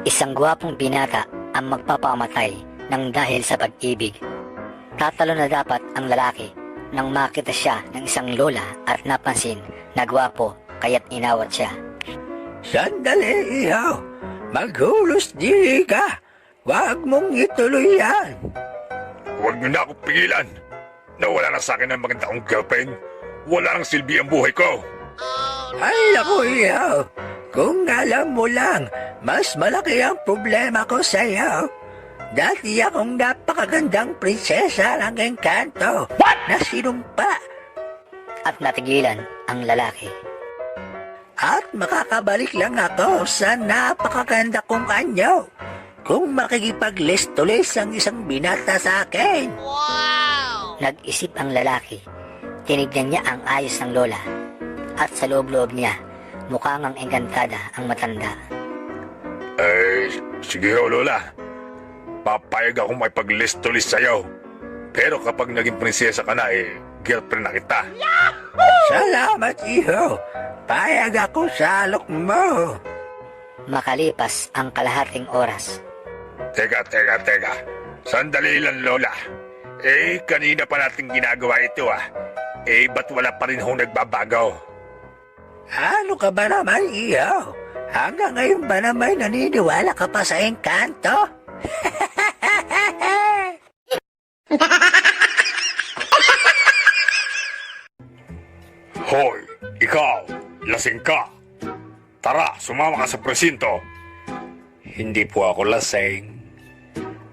Isang gwapong binata ang magpapamatay ng dahil sa pag-ibig. Tatalo na dapat ang lalaki nang makita siya ng isang lola at napansin na gwapo kaya't inawat siya. Sandali, ihaw. Maghulos dili ka. Huwag mong ituloy yan. Huwag niyo na ako pigilan. Nawala na sa akin ang maganda kong girlfriend. Wala nang silbi ang buhay ko. Ay, naku, ihaw. Kung alam mo lang, mas malaki ang problema ko sa iyo. Dati akong napakagandang prinsesa ng Encanto na sinumpa At natigilan ang lalaki. at makakabalik lang ako sa napakaganda kong anyo kung makikipag-listulis ang isang binata sa akin. Nag-isip ang lalaki. Tinignan niya ang ayos ng lola. At sa loob-loob niya, mukhang ang engkantada ang matanda. Sige ho, Lola. Papayag akong makipag-list-to-list sa'yo. Pero kapag naging prinsesa ka na, girlfriend na kita. Salamat, iho. Payag ako sa alok mo. Makalipas ang kalahating oras. Teka. Sandali lang, Lola. Kanina pa natin ginagawa ito, ba't wala pa rin ho nagbabago? Ano ka ba naman, iho? Hanggang ngayon ba naman naniniwala ka pa sa Encanto? Hoy, ikaw, lasing ka. Tara, sumama ka sa presinto. Hindi po ako lasing.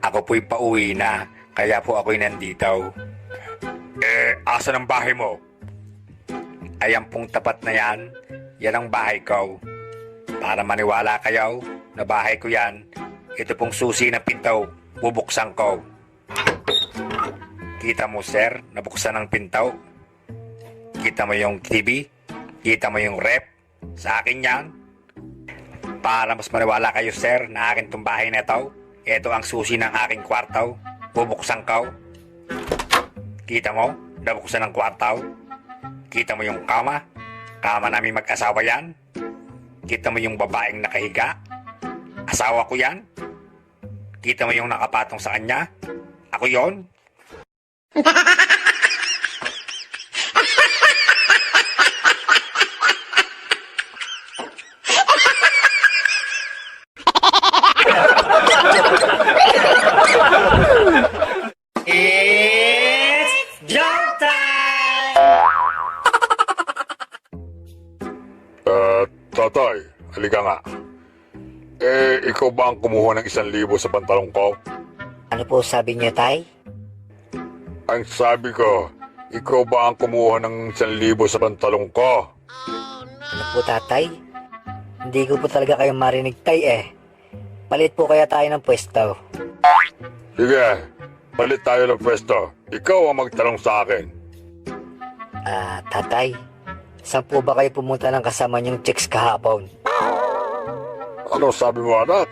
Ako po'y pauwi na, kaya po ako'y nandito. Asan ang bahay mo? Ayan pong tapat na yan ang bahay ko. Para maniwala kayo na bahay ko yan, ito pong susi ng pinto, bubuksan ko. Kita mo, sir, nabuksan ang pinto? Kita mo yung TV? Kita mo yung rep? Sa akin yan. Para mas maniwala kayo, sir, na akin tong bahay na ito, ito ang susi ng aking kwarto, bubuksan ko. Kita mo, nabuksan ang kwarto? Kita mo yung kama? Kama namin mag-asawa yan? Kita mo yung babaeng nakahiga? Asawa ko yan? Kita mo yung nakapatong sa kanya? Ako yon. Tatay, halika nga. Ikaw ba ang kumuha ng 1,000 sa pantalong ko? Ano po sabi niyo, tay? Ang sabi ko, ikaw ba ang kumuha ng 1,000 sa pantalong ko? Ano po, tatay? Hindi ko po talaga kayo marinig, tay. Palit po kaya tayo ng pwesto. Sige, palit tayo ng pwesto. Ikaw ang magtanong sa akin. Tatay, saan po ba kayo pumunta ng kasama niyong chicks kahapon? Ano sabi mo, anak?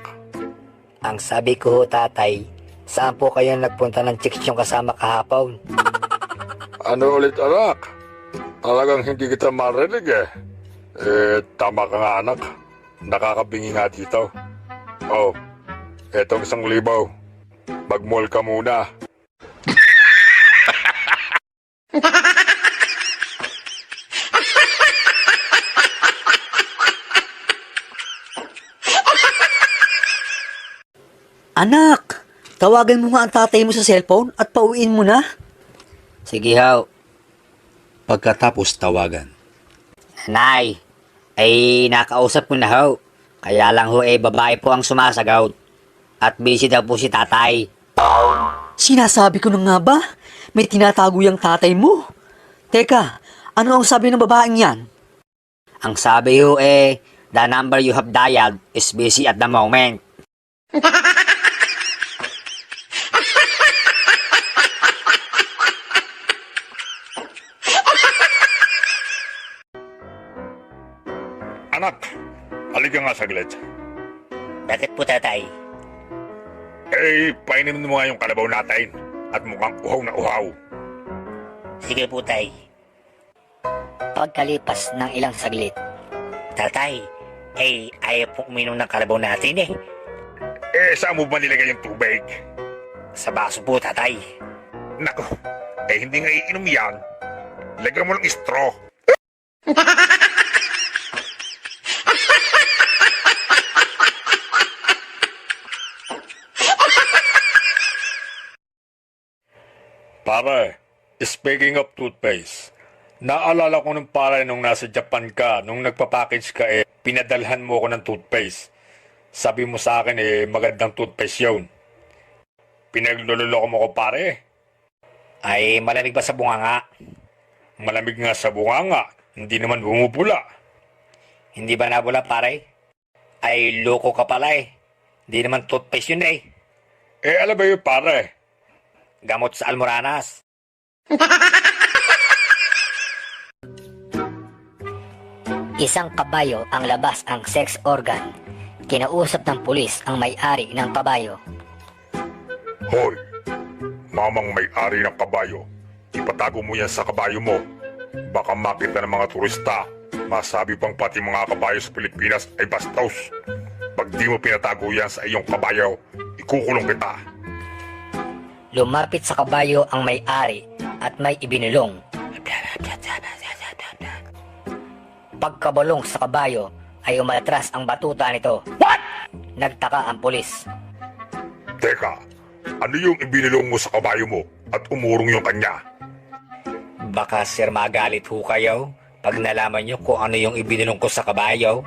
Ang sabi ko ho, tatay, saan po kayo nagpunta ng chicks yung kasama kahapon? Ano ulit, anak? Talagang hindi kita marinig tama ka nga, anak. Nakakabingi nga dito. Oh, etong 1,000. Mag-mall ka muna. Anak, tawagan mo nga ang tatay mo sa cellphone at pauwiin mo na. Sige, ho. Pagkatapos tawagan. Nay, nakausap ko na ho. Kaya lang ho, babae po ang sumasagot. At busy daw po si tatay. Sinasabi ko na nga ba? May tinatago yung tatay mo. Teka, ano ang sabi ng babaeng yan? Ang sabi ho, the number you have dialed is busy at the moment. Anak, halika nga saglit. Bakit po, tatay? Painim mo nga yung kalabaw natin at mukhang uhaw na uhaw. Sige po, tay. Pagkalipas ng ilang saglit, Tatay, ayaw pong uminom ng kalabaw natin eh. Saan mo ba nilagay yung tubig? Sa baso po, tatay. Nako, hindi nga iinom yan. Lagyan mo ng straw. Pare, speaking of toothpaste, naalala ko nung pare nung nasa Japan ka, nung nagpapackage ka pinadalhan mo ako ng toothpaste. Sabi mo sa akin magandang toothpaste yun. Pinagluloko mo ko pare. Ay, malamig ba sa bunganga? Malamig nga sa bunganga, hindi naman bumubula. Hindi ba nabula, pare? Ay, loko ka pala eh. Hindi naman toothpaste yun eh. Alam ba yun pare? Gamot sa almoranas. isang kabayo ang labas ang sex organ. Kinausap ng pulis ang may-ari ng kabayo. Hoy, mamang may-ari ng kabayo, ipatago mo yan sa kabayo mo. Baka makita ng mga turista, masabi pang pati mga kabayo sa Pilipinas ay bastos. Pag di mo pinatago yan sa iyong kabayo, ikukulong kita. Lumapit sa kabayo ang may-ari at may ibinulong. Pagkabalong sa kabayo ay umatras ang batuta nito. What? Nagtaka ang pulis. Teka, ano yung ibinilong mo sa kabayo mo at umurong yung kanya? Baka sir magalit ho kayo pag nalaman nyo kung ano yung ibinulong ko sa kabayo.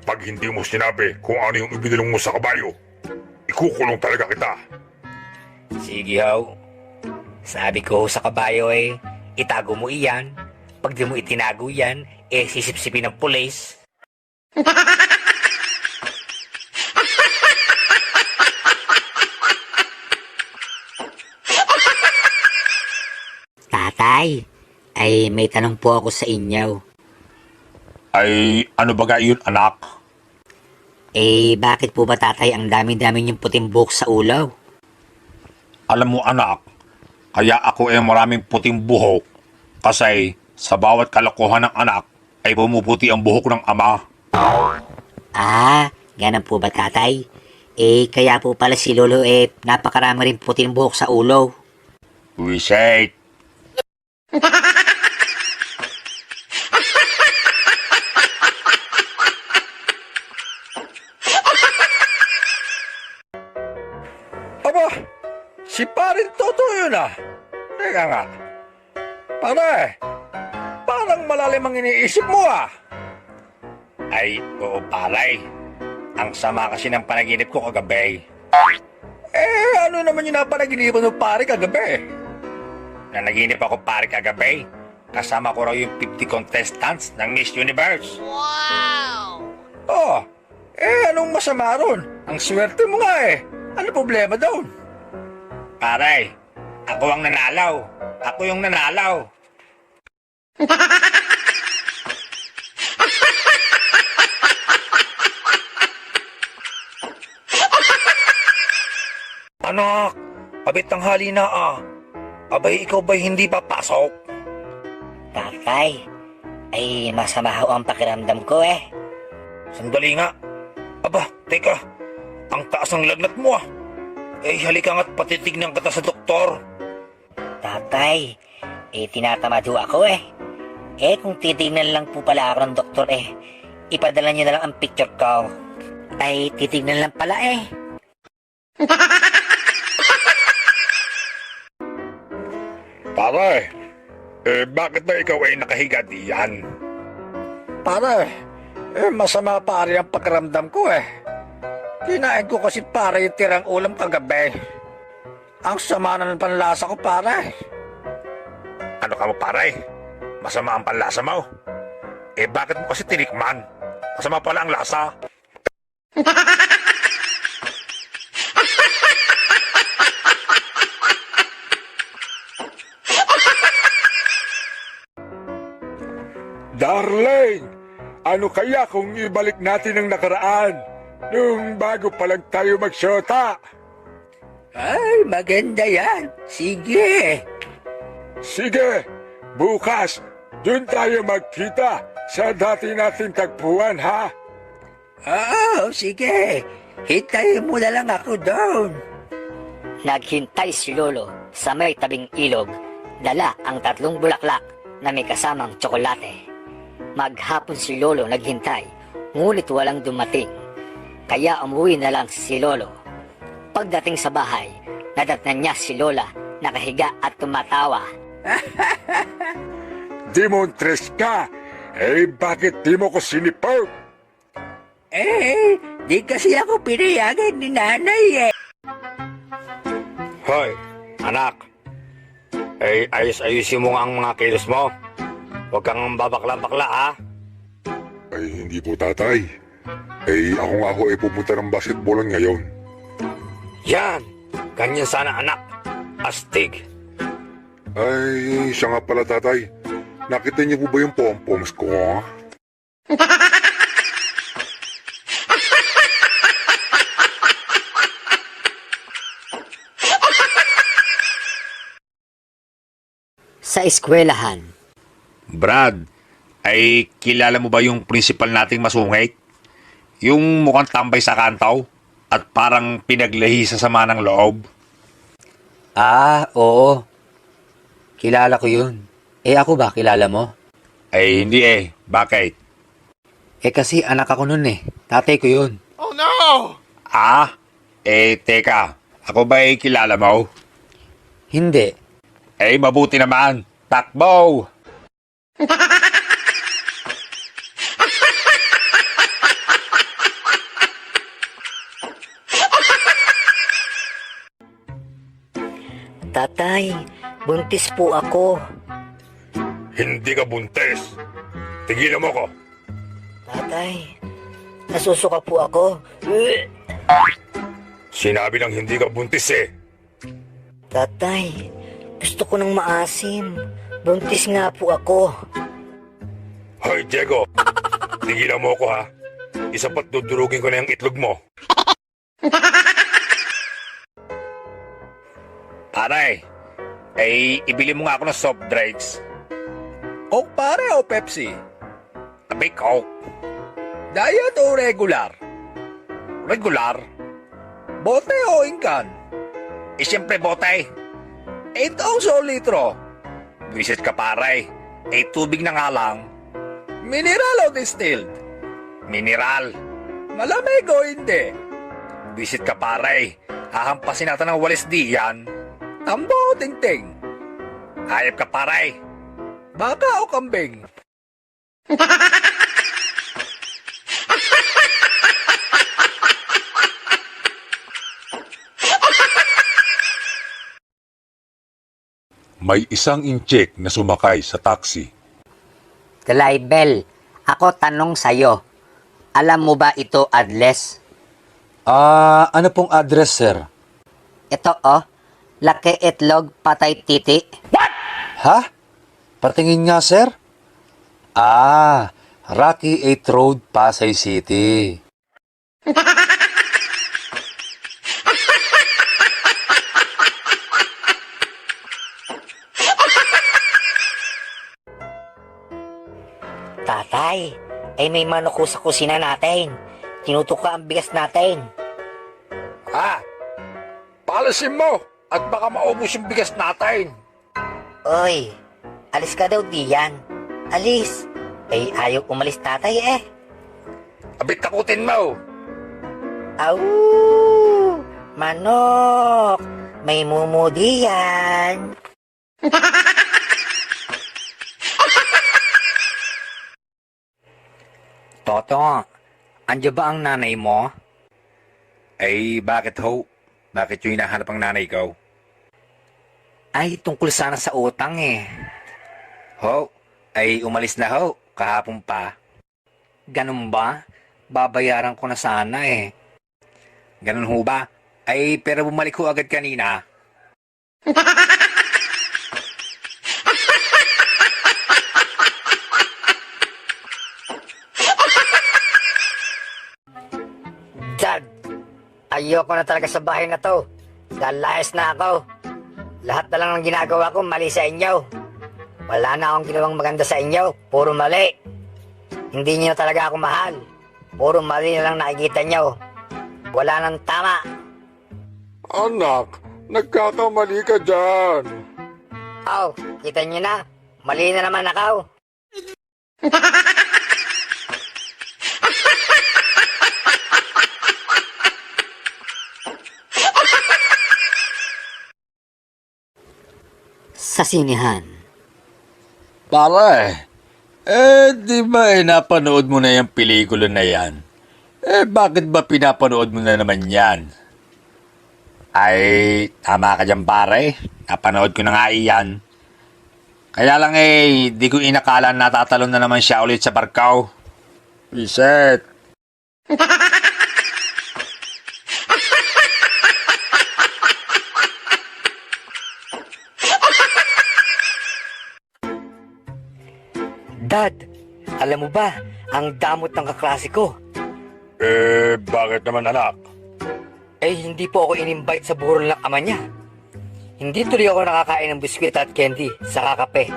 Pag hindi mo sinabi kung ano yung ibinilong mo sa kabayo, ikukulong talaga kita. Sige ho. Sabi ko ho sa kabayo itago mo iyan. Pag di mo itinago yan, sisipsipin ng pulis. Tatay, ay may tanong po ako sa inyo. Ay, ano ba yun anak? Bakit po ba tatay ang dami-dami niyong puting buhok sa ulaw? Alam mo anak, kaya ako maraming puting buhok kasi sa bawat kalokohan ng anak ay pumuputi ang buhok ng ama. Ganun po ba tatay? Kaya po pala si Lolo napakarami rin puting buhok sa ulo. Wiset. Aba, si parin Toto yun ah. Teka nga. Pare, parang malalim ang iniisip mo ah. Ay, oo paray. Ang sama kasi ng panaginip ko kagabi. Ano naman yung napanaginipan mo pare kagabi? Nanaginip ako pare kagabi. Kasama ko raw yung 50 contestants ng Miss Universe. Oh, anong masama ron? Ang swerte mo nga eh. Ano problema daw? Paray, ako ang nanalaw. Ako yung nanalaw. Anak, abit tanghali na ah. Abay, ikaw ba'y hindi papasok? Tatay, ay masama ho ang pakiramdam ko Sandali nga. Aba, teka. Ang taas ng lagnat mo ah. Halika nga't patitignan kita sa doktor. Tatay, tinatamad ho ako kung titignan lang po pala ako ng doktor ipadala niyo na lang ang picture ko. Ay, titignan lang pala Pare, bakit na ikaw ay nakahiga diyan? Pare, masama pare ang pakiramdam ko Kinain ko kasi pare yung tirang ulam kagabi. Ang sama na ng panlasa ko pare. Ano ka mo pare? Masama ang panlasa mo? Bakit mo kasi tinikman? Masama pala ang lasa. Darling, ano kaya kung ibalik natin ang nakaraan? Nung bago pa lang tayo magsyota. Ay, maganda yan. Sige. Sige, bukas, dun tayo magkita sa dati nating tagpuan, ha? Oo, sige. Hintayin mo na lang ako doon. Naghintay si Lolo sa may tabing ilog, dala ang 3 bulaklak na may kasamang tsokolate. Maghapon si Lolo naghintay, ngunit walang dumating. Kaya umuwi na lang si Lolo. Pagdating sa bahay, nadatnan niya si Lola nakahiga at tumatawa. Demontres ka! Eh, bakit di mo ko sinipot? Di kasi ako pinayagan ni nanay eh. Hoy, anak. Ayos-ayusin mo nga ang mga kilos mo. Huwag kang babakla-bakla, ha? Ay, hindi po, tatay. Ako nga ho pupunta ng basketballan ngayon. Yan. Ganyan sana, anak. Astig. Ay, siya nga pala, tatay. Nakita niyo po ba yung pom-poms ko, ha? Sa eskwelahan, Brad, ay kilala mo ba yung principal nating masungit? Yung mukhang tambay sa kantaw at parang pinaglahi sa sama ng loob. oo. Kilala ko yun. Ako ba, kilala mo? Ay, hindi eh. Bakit? Kasi anak ako nun Tatay ko yun. Ah, teka. Ako ba ay kilala mo? Hindi. Mabuti naman. Takbo! Tatay, buntis po ako. Hindi ka buntis. Tigilan mo ko. Tatay, nasusuka po ako. Sinabi lang hindi ka buntis eh. Tatay, gusto ko ng maasim. Buntis nga po ako. Hoy, Diego. Tigilan mo ko, ha? Isa pa't dudurugin ko na yung itlog mo. Aray, ibili mo nga ako ng soft drinks. Coke pare o Pepsi? Abay, Coke. Diet o regular? Regular. Bote o ingkan? Siyempre, botay. 8 ounce o litro? Visit ka, paray. Tubig na nga lang. Mineral o distilled? Mineral. Malamig o hindi? Visit ka, paray. Hahampasin natin ng walis di yan. Tambo o tingting? Hayop ka, paray. Baka o kambing? May isang incheck na sumakay sa taxi. Bell, ako tanong sa'yo. Alam mo ba ito address? Ano pong address, sir? Ito Laki Itlog Patay Titi. Ha? Patingin nga, sir? Rocky 8 Road, Pasay City. Tatay, may manok sa kusina natin. Tinutuka ang bigas natin. Palasin mo at baka maubos yung bigas natin. Oy, alis ka daw diyan. Alis. Ayaw umalis tatay Abit takutin mo. Au! Manok! May mumudi yan. Toto, andiyan ba ang nanay mo? Bakit ho? Bakit yung hinahanap ang nanay ko? Tungkol sana sa utang Ho, umalis na ho, kahapon pa. Ganun ba? Babayaran ko na sana Ganun ho ba? Pero bumalik ho agad kanina. Dad, ayoko na talaga sa bahay na to. Dahil layas na ako. Lahat na lang ng ginagawa ko mali sa inyo. Wala na akong ginawang maganda sa inyo. Puro mali. Hindi niyo talaga ako mahal. Puro mali na lang nakikita niyo. Wala nang tama. Anak, nagkakamali ka dyan. Oh, kita niyo na. Mali na naman ako. Sa sinihan. Pare, di ba napanood mo na yung pelikula na yan? Bakit ba pinapanood mo na naman yan? Ay, tama ka dyan pare. Napanood ko na nga iyan. Kaya lang di ko inakala na tatalon na naman siya ulit sa barkaw. Reset. Dad, alam mo ba, ang damot ng kaklase ko. Bakit naman anak? Hindi po ako in-invite sa burol ng ama niya. Hindi tuloy ako nakakain ng biskwit at candy sa kakape.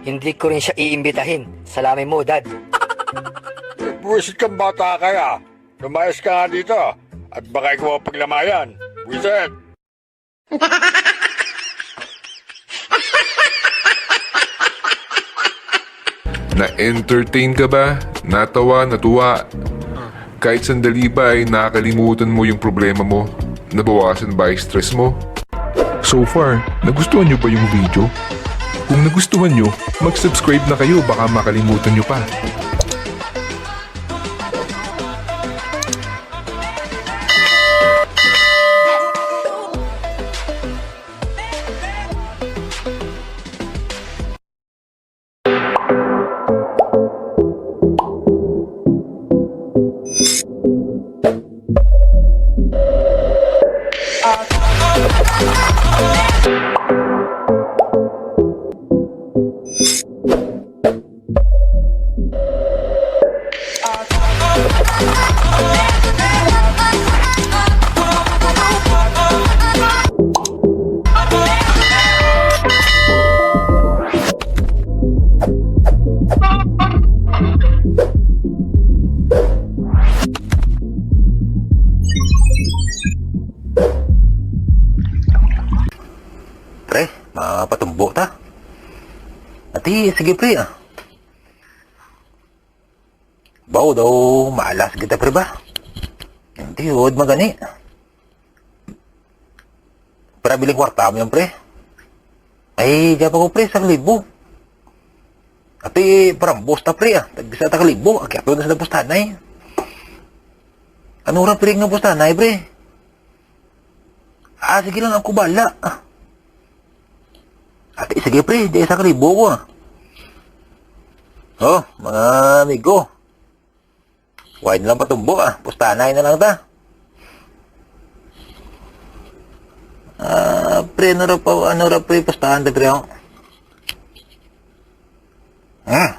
Hindi ko rin siya iimbitahin. Salamin mo, Dad. Buwisit kang bata kaya. Lumayas ka nga dito. At baka ikaw ang paglamayan. Buwisit! Na-entertain ka ba? Natawa, natuwa? Kahit sandali ba ay nakakalimutan mo yung problema mo? Nabawasan ba yung stress mo? So far, nagustuhan nyo ba yung video? Kung nagustuhan nyo, mag-subscribe na kayo baka makalimutan nyo pa. Pre, mapatumbo ta. Ati, sige pre ah. Bawo daw, maalas kita pre ba? Hindi, huwag magani. Para biling kwarta mo yan pre. Ay, diya pa ko pre, 1,000. Ati, parang bosta pre ah. Tagbisa ta 1,000, akyat doon na sa bostanay. Ano ra pre nga bostanay pre? Sige lang ako bala. Ate, sige pre, di 1,000 ko ah. Oh, mga amigo. Huwag na lang patumbo ah. Pustanay na lang ta. Pre, ano ra pre, pustahan ta pre oh.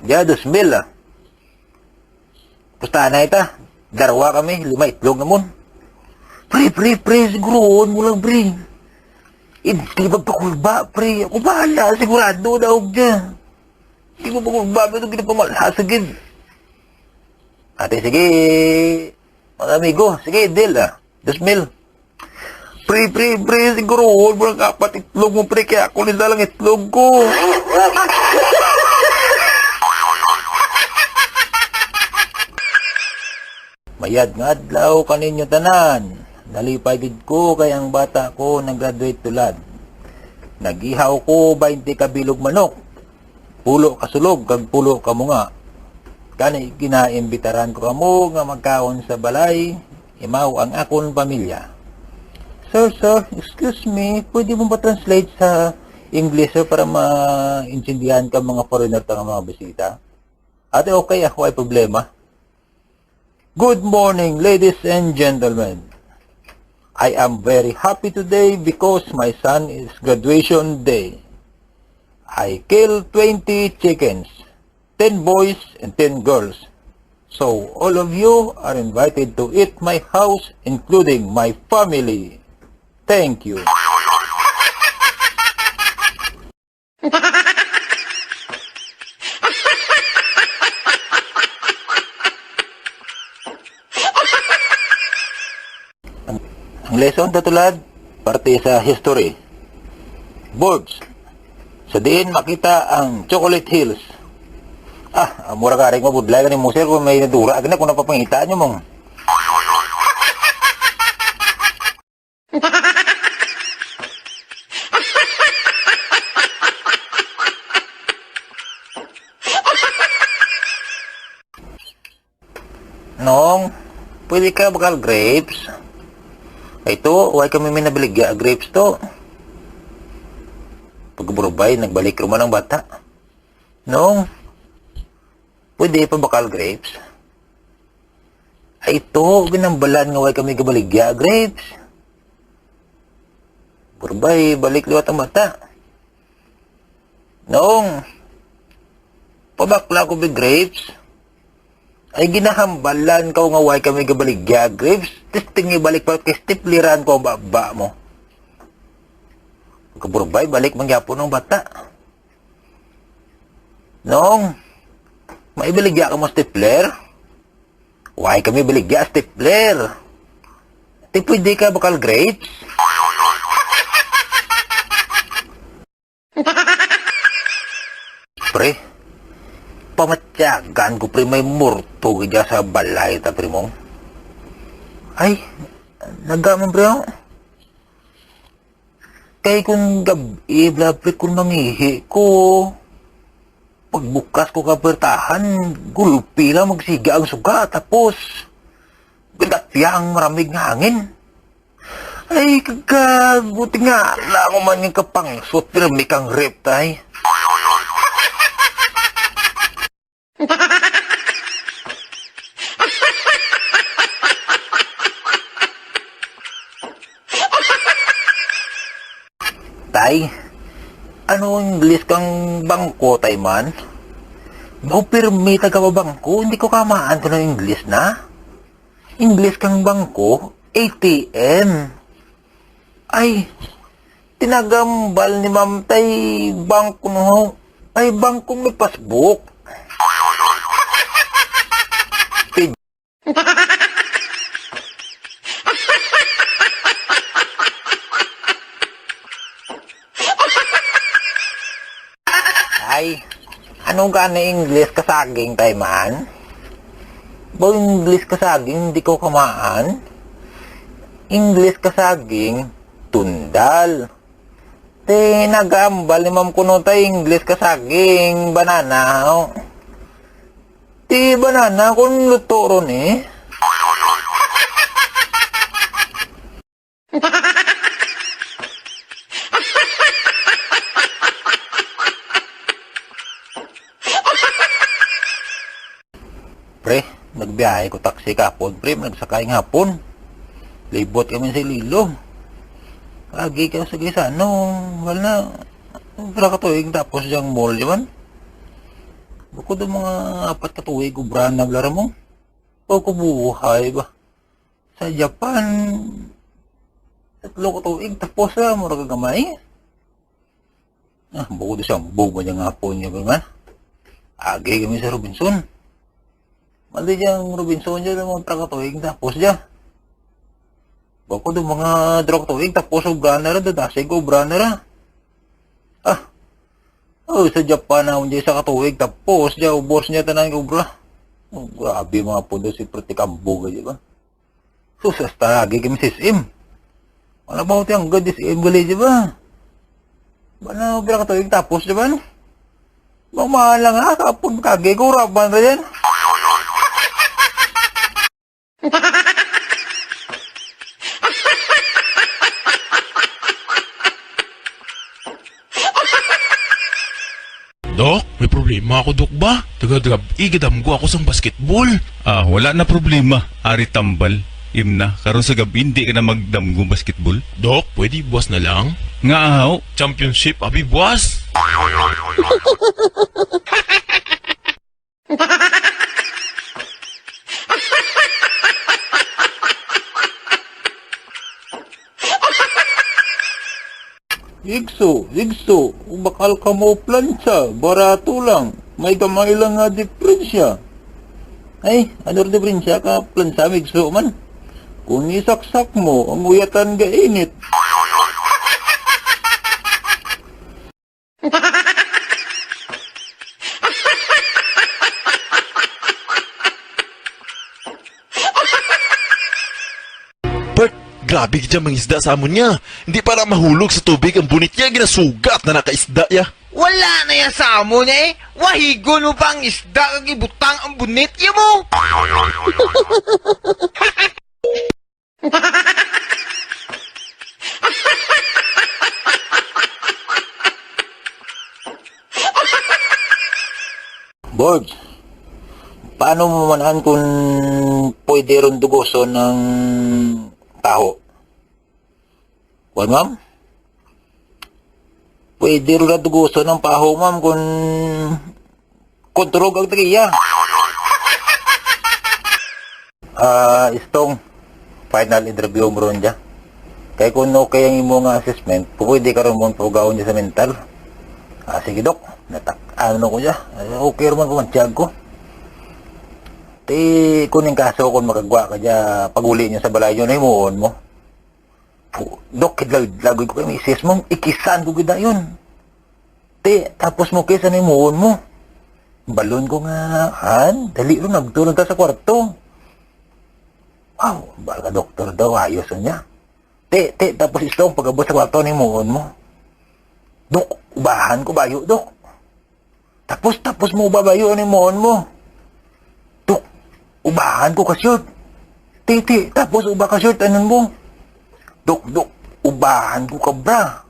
Diya, 2,000 ah. Pustanay ta. Darwa kami, 5 itlog namun. Pre, siguroon mo lang pre. Hindi magpakulba, pre. Ako bahala, sigurado na huwag dyan. Hindi mo pakulba, pero hindi na pamalasagin. Ate, sige. Mga amigo, sige, deal ah. 2,000. Pre, siguro, huwag mo lang 4 itlog mo, pre. Kaya ako nila lang itlog ko. Mayad nga adlaw kaninyo tanan. Nalipay gid ko kay ang bata ko nag-graduate tulad. Nagihaw ko 20 kabilog manok. Pulo kasulog kag pulo kamunga. Kani ginaimbitaran ko kamo nga magkaon sa balay, imaw ang akon pamilya. Sir, excuse me, pwede mo ba translate sa English sir, para maintindihan ka mga foreigner ta nga mga bisita? Ate, okay, ako ay problema. Good morning, ladies and gentlemen. I am very happy today because my son is graduation day. I killed 20 chickens, 10 boys and 10 girls. So all of you are invited to eat my house, including my family. Thank you. Ang lesson tatulad, parte sa history. Boards. Sa diin makita ang Chocolate Hills. Mura ka rin mabudlay ka ni Musel kung may nadura. Agad na kung napapangitaan nyo mong. Nong, pwede ka bakal grapes? Ito, why kami may nabiligya grapes to? Pagburubay, nagbalik ruman ang bata. Nong, pwede pa bakal grapes? Ito, ginambalan nga why kami gabaligya grapes. Burbay, balik liwat ang bata. Nong, pabakla ko ba grapes? Ay ginahambalan ka nga way kami gabaligya grapes. Testing balik pa kay stipliran ko baba mo. Kaburbay balik mangyapon ng bata. Nong maibaligya ka mo stipler? Way kami baligya stipler. Ti pwede ka bakal grapes? Pre, pamatyagan ko pre may murto kaya sa balay ta pre mong. Ay, nagaman pre ako. Kay kung gabi, pre kung nangihi ko. Pagbukas ko kapertahan, gulpi lang magsiga ang suga, tapos bigatya ang maraming hangin. Ay, kagabuti nga, lang ko man yung kapangsot, pero may kang rep tay. Tay, ano English kang bangko, tay man? Baw pirmi taga bangko, hindi ko kamaan ko ng English na. English kang bangko, ATM. Ay, tinagambal ni ma'am tay bangko no. Ay, bangko may passbook. Ay, anong ka na English kasaging tay man? Ba English kasaging hindi ko kamaan? English kasaging tundal. Te nagambal ni ma'am kuno tay English kasaging banana. Oh. Ti banana kung luto ron eh. Pre, nagbiyahe ko taxi kapon, pre, nagsakay ng hapon. Libot kami sa Ililo. Agi ka sa Gisano, wala. Wala katuig tapos diyang mall, di man? Bukod ang mga 4 katuig, ubran na lara mo. O kubuhay ba? Sa Japan, 3 katuig, tapos mura kagamay. Bukod siyang bubo niya nga hapon niya ba man? Agi kami sa Robinson. Mali diyang Robinson dyan ng mga trakatuig tapos dyan. Bako doon mga trakatuig tapos ubran na rin, dadasig ubran na rin. Sa Japan na dyan sa katuig tapos dyan, ubos niya tanan yung ubra. Grabe mga po doon si Pratikambog, di ba? Susas tagi kami si SM. Wala ba ito yung good SM gali, di ba? Bana ubra katuig tapos, di ba? Mamahala nga, kapon kagi ko, raban rin yan. Dok, may problema ako, Dok ba? Taga-drab, igidam ko ako sang basketball. Wala na problema. Ari tambal. Imna, karon sa gabi hindi ka na magdamgo basketball. Dok, pwede buwas na lang? Nga ahaw. Championship, abi buwas. Igso, bakal ka mo plansa, barato lang. May kamay lang nga diferensya. Ay, ano rin diferensya ka plansa, igso man? Kung isaksak mo, ang uyatan ga init. Bert, grabe ka mga isda sa amon niya. Hindi para mahulog sa tubig ang bunit niya, ginasugat na nakaisda ya. Wala na yan sa amo niya eh. Wahigo no pa ang isda kag ibutang ang bunit niya mo. Borge, paano mo manahan kung pwede ron dugoso ng taho? Kuwan, ma'am? Pwede ron na dugoso ng paho, ma'am, kung kontrog ang tagiya. Istong final interview mo ron dyan. Kaya kung okay ang imo nga assessment, pwede ka ron mo pagawin niya sa mental. Sige, Dok. Ano ko niya? Okay rin man kumantiyag ko. Kuning kaso kung makagwa ka dyan, pag-uli niya sa balayo na imuon mo. Dok, lagoy ko kayo, misis mo, ikisan ko gida yun. Tapos mo kisa na imuon mo. Balon ko nga, dali rin, nagtulog ka sa kwarto. Wow, baka doktor daw, ayos niya. Tapos istong pagabot sa kwarto na imuon mo. Dok, ubahan ko bayo, Dok. Tapos mo babayo ni mohon mo. Dok, ubahan ko ka-shoot. Tapos uba ka-shoot, anon mo? Dok, ubahan ko ka bra.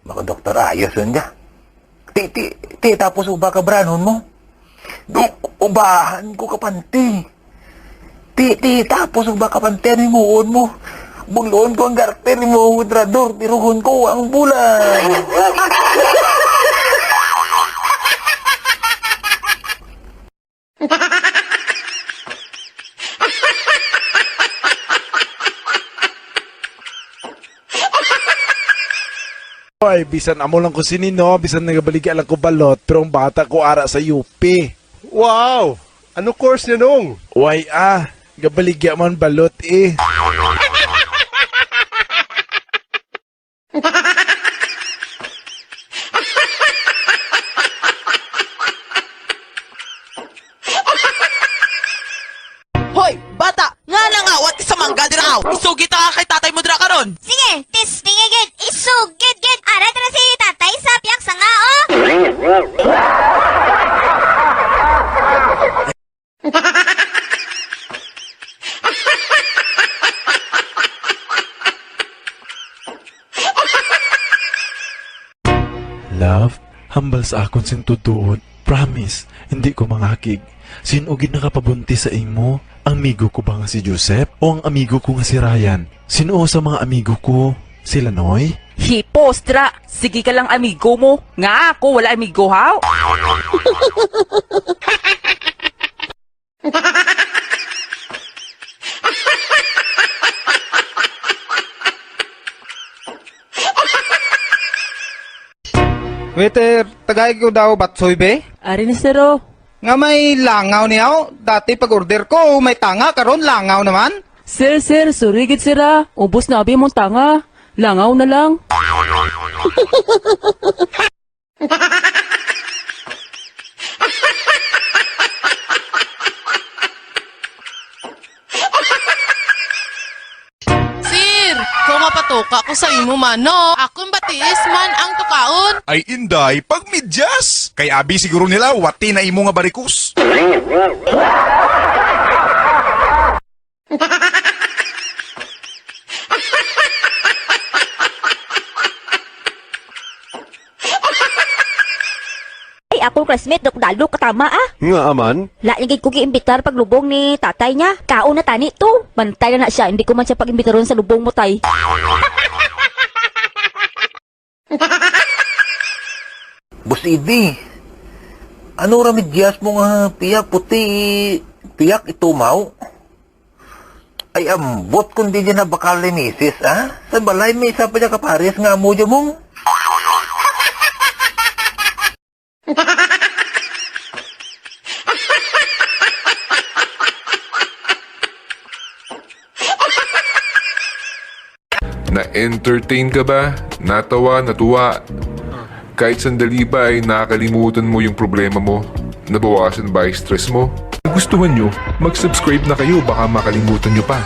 Baka doktor ayos yun niya. Tapos uba ka bra, anon mo? Dok, ubahan ko ka panty. Tapos uba ka panty, anon mohon mo? Bulon ko ang garter mo, udrador, tiruhon ko ang bulan. Hoy, bisan amo lang ko sinino, bisan nagabaligya lang ko balot, pero ang bata ko ara sa UP. Wow! Ano course niya nung? Why gabaligya man balot eh. Hoy, bata! Nga nangawat ka sa mangga diraw! Isugit ka kay tatay mo dira karon! Sige, tistingigit, isugit, arat na si tatay sa piyak sa nga, oh! Love, hambal sa akon sin tutuod. Promise, hindi ko mangakig. Sinugid nakapabunti sa imo. Amigo ko ba nga si Joseph o ang amigo ko nga si Ryan? Sino sa mga amigo ko? Sila Noy? Hipostra! Sige ka lang amigo mo! Nga ako, wala amigo haw! Waiter, tagay ko daw batsoy be? Ari na siro. Nga may langaw niyaw. Dati pag order ko, may tanga karon langaw naman. Sir, surigid sira. Ubus na abi mong tanga. Langaw na lang. Sir, kung mapatuka ko sa imo mano, akong batiis man ang tukaon. Ay inday, pag midyas. Kay abi siguro nila, wati na imo nga barikus. Ay, akong classmate, Dok katama ah. Nga aman? Laingig ko giimbitar pag lubong ni tatay niya. Kaon na tani to. Bantay na siya, hindi ko man siya pag-imbitaron sa lubong mo tay. Boss Idi, ano ramidyas mo nga piyak puti, piyak itumaw? Ay ambot kung di dyan na bakal ni misis, Sa balay may isa pa dyan kapares nga mo dyan mong. Na-entertain ka ba? Natawa, natuwa? Kahit sandali ba ay nakakalimutan mo yung problema mo? Nabawasan ba yung stress mo? Kung gustuhan nyo, mag-subscribe na kayo baka makalimutan nyo pa.